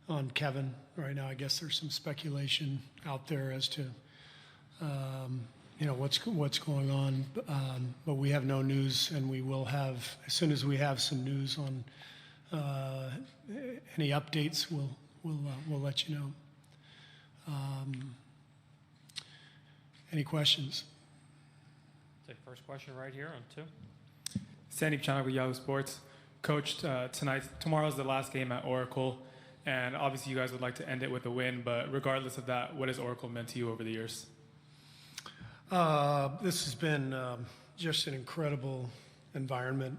on Kevin right now. I guess there's some speculation out there as to what's going on, but we have no news, and we will have, as soon as we have some news on any updates, we'll let you know. Any questions? Take first question right here on 2. Sandeep Chana with Yahoo Sports. Coach, tomorrow's the last game at Oracle, and obviously you guys would like to end it with a win, but regardless of that, what has Oracle meant to you over the years? This has been just an incredible environment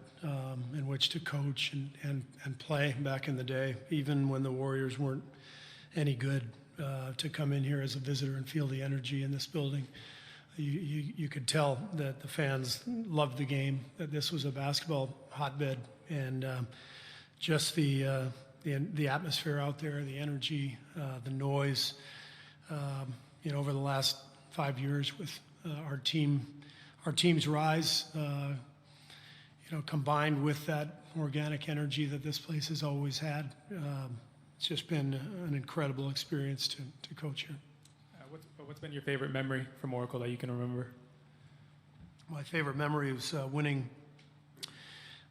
in which to coach and play back in the day, even when the Warriors weren't any good. To come in here as a visitor and feel the energy in this building, you could tell that the fans loved the game, that this was a basketball hotbed, and just the atmosphere out there, the energy, the noise. Over the last 5 years with our team's rise, combined with that organic energy that this place has always had, it's just been an incredible experience to coach here. What's been your favorite memory from Oracle that you can remember? My favorite memory was winning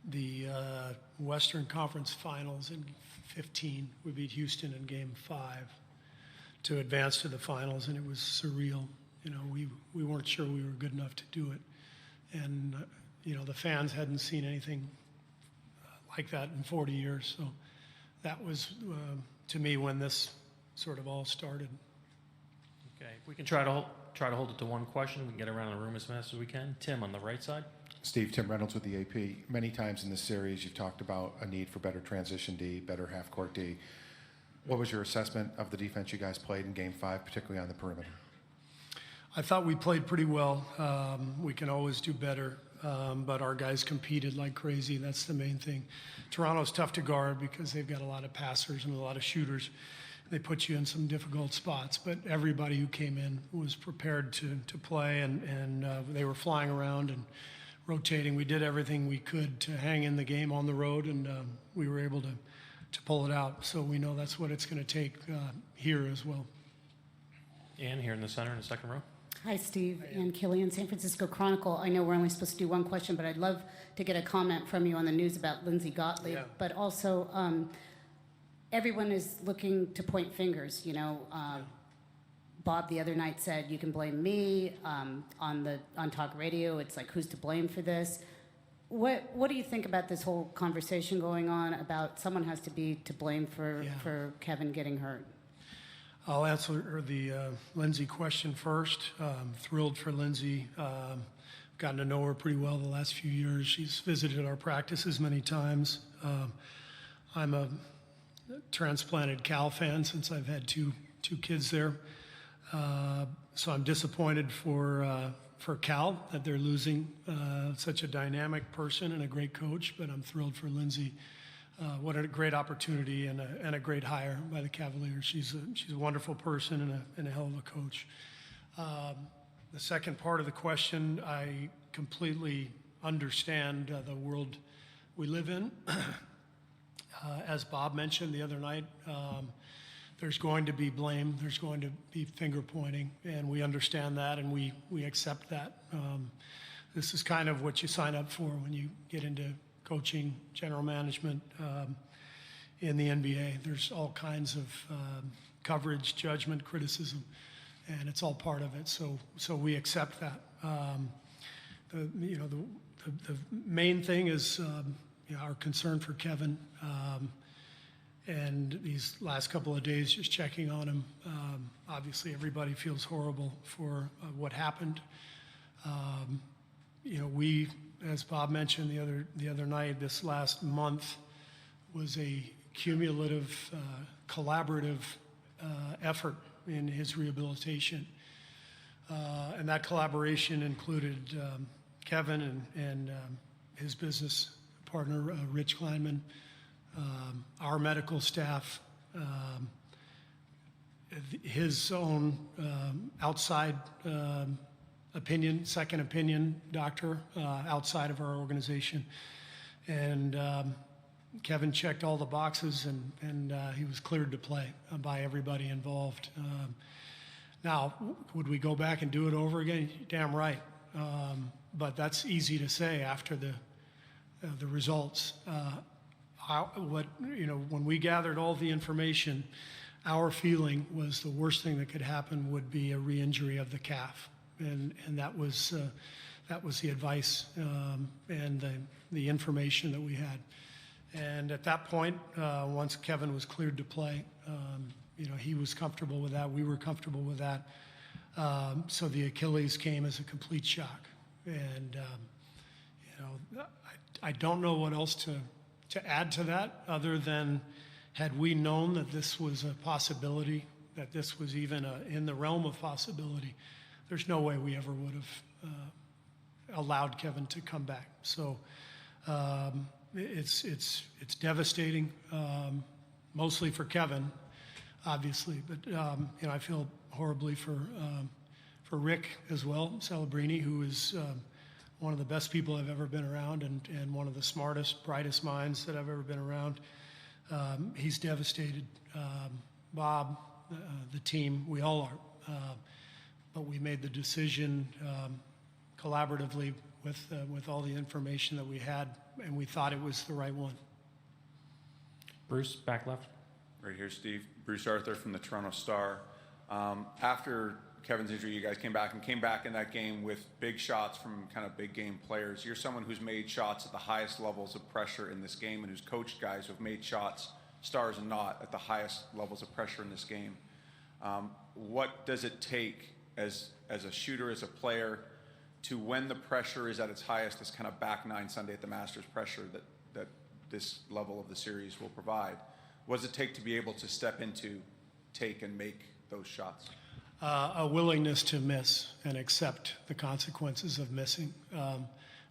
the Western Conference Finals in 15. We beat Houston in Game 5 to advance to the finals, and it was surreal. We weren't sure we were good enough to do it, and the fans hadn't seen anything like that in 40 years. So that was, to me, when this sort of all started. Okay, we can try to hold it to one question. We can get around the room as fast as we can. Tim on the right side. Steve, Tim Reynolds with the AP. Many times in this series, you've talked about a need for better transition D, better half-court D. What was your assessment of the defense you guys played in Game 5, particularly on the perimeter? I thought we played pretty well. We can always do better, but our guys competed like crazy. That's the main thing. Toronto's tough to guard because they've got a lot of passers and a lot of shooters. They put you in some difficult spots, but everybody who came in was prepared to play, and they were flying around and rotating. We did everything we could to hang in the game on the road, and we were able to pull it out. So we know that's what it's going to take here as well. Ann here in the center in the second row. Hi, Steve. Ann Killian, San Francisco Chronicle. I know we're only supposed to do one question, but I'd love to get a comment from you on the news about Lindsay Gottlieb. Yeah. But also, everyone is looking to point fingers. Bob the other night said, you can blame me on talk radio. It's like, who's to blame for this? What do you think about this whole conversation going on about someone has to be to blame for Kevin getting hurt? I'll answer the Lindsay question first. Thrilled for Lindsay. Gotten to know her pretty well the last few years. She's visited our practices many times. I'm a transplanted Cal fan since I've had two kids there. So I'm disappointed for Cal that they're losing such a dynamic person and a great coach, but I'm thrilled for Lindsay. What a great opportunity and a great hire by the Cavaliers. She's a wonderful person and a hell of a coach. The second part of the question, I completely understand the world we live in. As Bob mentioned the other night, there's going to be blame, there's going to be finger pointing, and we understand that and we accept that. This is kind of what you sign up for when you get into coaching, general management in the NBA. There's all kinds of coverage, judgment, criticism, and it's all part of it. So we accept that. The main thing is our concern for Kevin, and these last couple of days just checking on him. Obviously, everybody feels horrible for what happened. We, as Bob mentioned the other night, this last month was a cumulative, collaborative effort in his rehabilitation. And that collaboration included Kevin and his business partner, Rich Kleinman, our medical staff, his own outside opinion, second opinion doctor outside of our organization. And Kevin checked all the boxes, and he was cleared to play by everybody involved. Now, would we go back and do it over again? Damn right. But that's easy to say after the results. When we gathered all the information, our feeling was the worst thing that could happen would be a re-injury of the calf, and that was the advice and the information that we had. And at that point, once Kevin was cleared to play, he was comfortable with that. We were comfortable with that. So the Achilles came as a complete shock. And, I don't know what else to add to that other than had we known that this was a possibility, that this was even in the realm of possibility, there's no way we ever would have allowed Kevin to come back. So it's devastating, mostly for Kevin, obviously, but I feel horribly for Rick as well, Celebrini, who is one of the best people I've ever been around and one of the smartest, brightest minds that I've ever been around. He's devastated. Bob, the team, we all are. But we made the decision collaboratively with all the information that we had, and we thought it was the right one. Bruce, back left. Right here, Steve. Bruce Arthur from the Toronto Star. After Kevin's injury, you guys came back in that game with big shots from kind of big game players. You're someone who's made shots at the highest levels of pressure in this game and who's coached guys who have made shots, stars and not, at the highest levels of pressure in this game. What does it take as a shooter, as a player, to when the pressure is at its highest, this kind of back nine Sunday at the Masters pressure that this level of the series will provide? What does it take to be able to step into, take, and make those shots? A willingness to miss and accept the consequences of missing.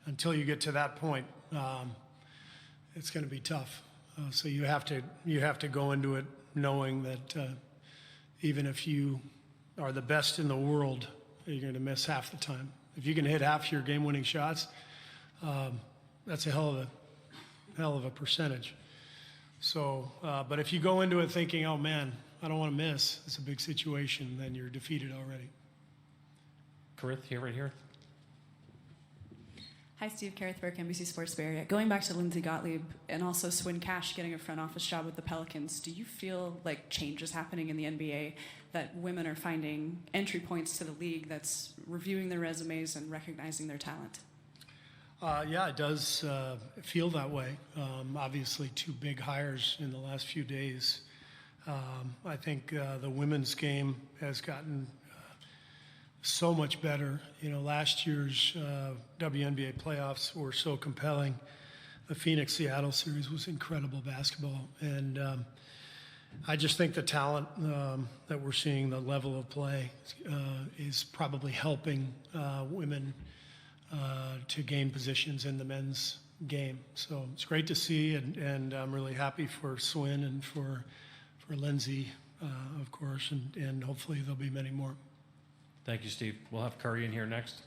Until you get to that point, it's going to be tough. So you have to go into it knowing that even if you are the best in the world, you're going to miss half the time. If you can hit half your game-winning shots, that's a hell of a percentage. So, but if you go into it thinking, oh man, I don't want to miss, it's a big situation, then you're defeated already. Karith, here, right here. Hi, Steve. Karith Burke, NBC Sports Bay Area. Going back to Lindsay Gottlieb and also Swin Cash getting a front office job with the Pelicans, do you feel like change is happening in the NBA, that women are finding entry points to the league that's reviewing their resumes and recognizing their talent? Yeah, it does feel that way. Obviously, two big hires in the last few days. I think the women's game has gotten so much better. Last year's WNBA playoffs were so compelling. The Phoenix-Seattle series was incredible basketball. And I just think the talent that we're seeing, the level of play, is probably helping women to gain positions in the men's game. So it's great to see, and I'm really happy for Swin and for Lindsay, of course, and hopefully there'll be many more. Thank you, Steve. We'll have Curry in here next.